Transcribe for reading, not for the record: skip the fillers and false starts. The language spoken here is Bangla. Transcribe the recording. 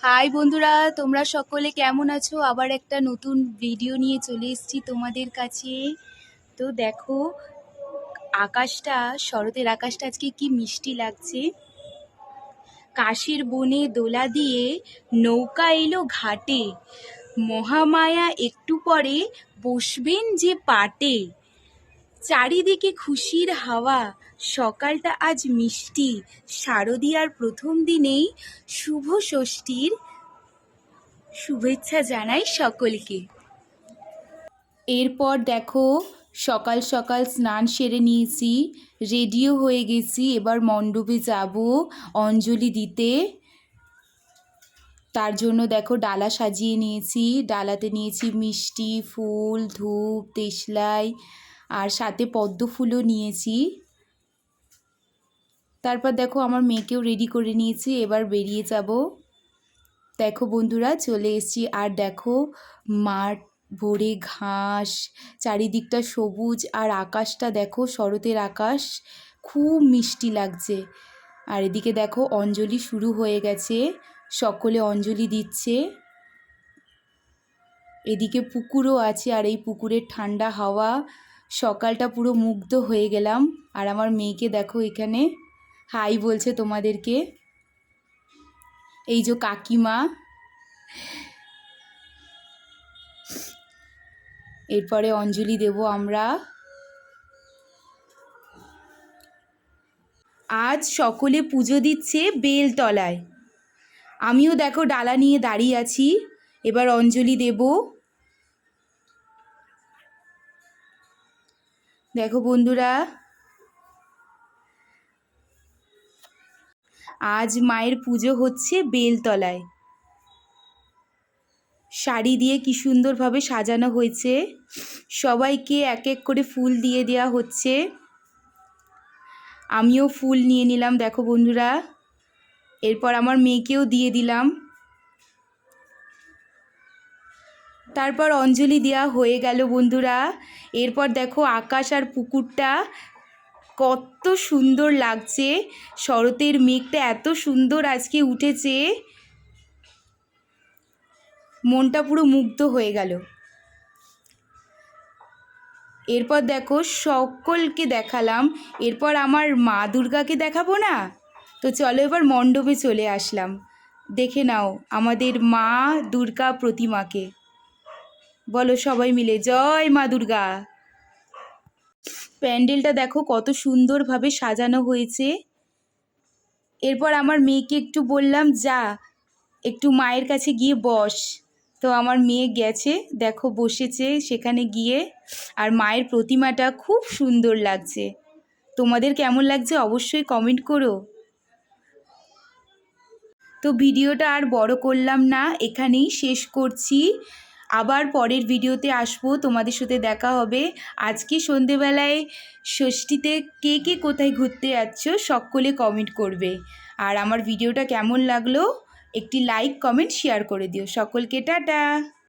হাই বন্ধুরা, তোমরা সকলে কেমন আছো? আবার একটা নতুন ভিডিও নিয়ে চলে এসেছি তোমাদের কাছে। তো দেখো, আকাশটা, শরতের আকাশটা আজকে কি মিষ্টি লাগছে। কাশীর বনে দোলা দিয়ে নৌকা এলো ঘাটে, মহামায়া একটু পরে বসবেন যে পাটে। চারিদিকে খুশির হাওয়া, সকালটা আজ মিষ্টি। শারদীয়ার প্রথম দিনেই শুভ ষষ্ঠীর শুভেচ্ছা জানাই সকলকে। এরপর দেখো, সকাল সকাল স্নান সেরে নিয়েছি, রেডিও হয়ে গেছি। এবার মণ্ডপে যাব অঞ্জলি দিতে। তার জন্য দেখো ডালা সাজিয়ে নিয়েছি। ডালাতে নিয়েছি মিষ্টি, ফুল, ধূপ, দেশলাই আর সাথে পদ্ম ফুলও নিয়েছি। তারপর দেখো আমার মেয়েকেও রেডি করে নিয়েছি, এবার বেরিয়ে যাব। দেখো বন্ধুরা, চলে এসেছি। আর দেখো, মাঠ ভরে ঘাস, চারিদিকটা সবুজ, আর আকাশটা দেখো, শরতের আকাশ, খুব মিষ্টি লাগছে। আর এদিকে দেখো অঞ্জলি শুরু হয়ে গেছে, সকলে অঞ্জলি দিচ্ছে। এদিকে পুকুরও আছে, আর এই পুকুরের ঠান্ডা হাওয়া, সকালটা পুরো মুগ্ধ হয়ে গেলাম। আর আমার মেয়েকে দেখো এখানে হাই বলছে তোমাদেরকে, এই যে কাকিমা। এরপরে অঞ্জলি দেব আমরা। আজ সকলে পুজো দিচ্ছে বেলতলায়। আমিও দেখো ডালা নিয়ে দাঁড়িয়ে আছি, এবার অঞ্জলি দেব। দেখো বন্ধুরা, আজ মায়ের পুজো হচ্ছে বেলতলায়। শাড়ি দিয়ে কি সুন্দরভাবে সাজানো হয়েছে, সবাইকে এক এক করে ফুল দিয়ে দেওয়া হচ্ছে। আমিও ফুল নিয়ে নিলাম দেখো বন্ধুরা। এরপর আমার মেয়েকেও দিয়ে দিলাম। তারপর অঞ্জলি দেওয়া হয়ে গেল বন্ধুরা। এরপর দেখো আকাশ আর পুকুরটা কত সুন্দর লাগছে। শরতের মেঘটা এত সুন্দর আজকে উঠেছে, মনটা পুরো মুগ্ধ হয়ে গেল। এরপর দেখো সকলকে দেখালাম, এরপর আমার মা দুর্গাকে দেখাবো না? তো চলো এবার মণ্ডপে চলে আসলাম। দেখে নাও আমাদের মা দুর্গা প্রতিমাকে। বলো সবাই মিলে, জয় মা দুর্গা। প্যান্ডেলটা দেখো কত সুন্দরভাবে সাজানো হয়েছে। এরপর আমার মেয়েকে একটু বললাম, যা একটু মায়ের কাছে গিয়ে বস। তো আমার মেয়ে গেছে, দেখো বসেছে সেখানে গিয়ে। আর মায়ের প্রতিমাটা খুব সুন্দর লাগছে। তোমাদের কেমন লাগছে অবশ্যই কমেন্ট করো। তো ভিডিওটা আর বড় করলাম না, এখানেই শেষ করছি। আবার পরের ভিডিওতে আসবো, তোমাদের সাথে দেখা হবে। আজকে সন্ধেবেলায় ষষ্ঠীতে কে কে কোথায় ঘুরতে যাচ্ছ সকলে কমেন্ট করবে। আর আমার ভিডিওটা কেমন লাগলো একটি লাইক, কমেন্ট, শেয়ার করে দিও। সকলকে টাটা।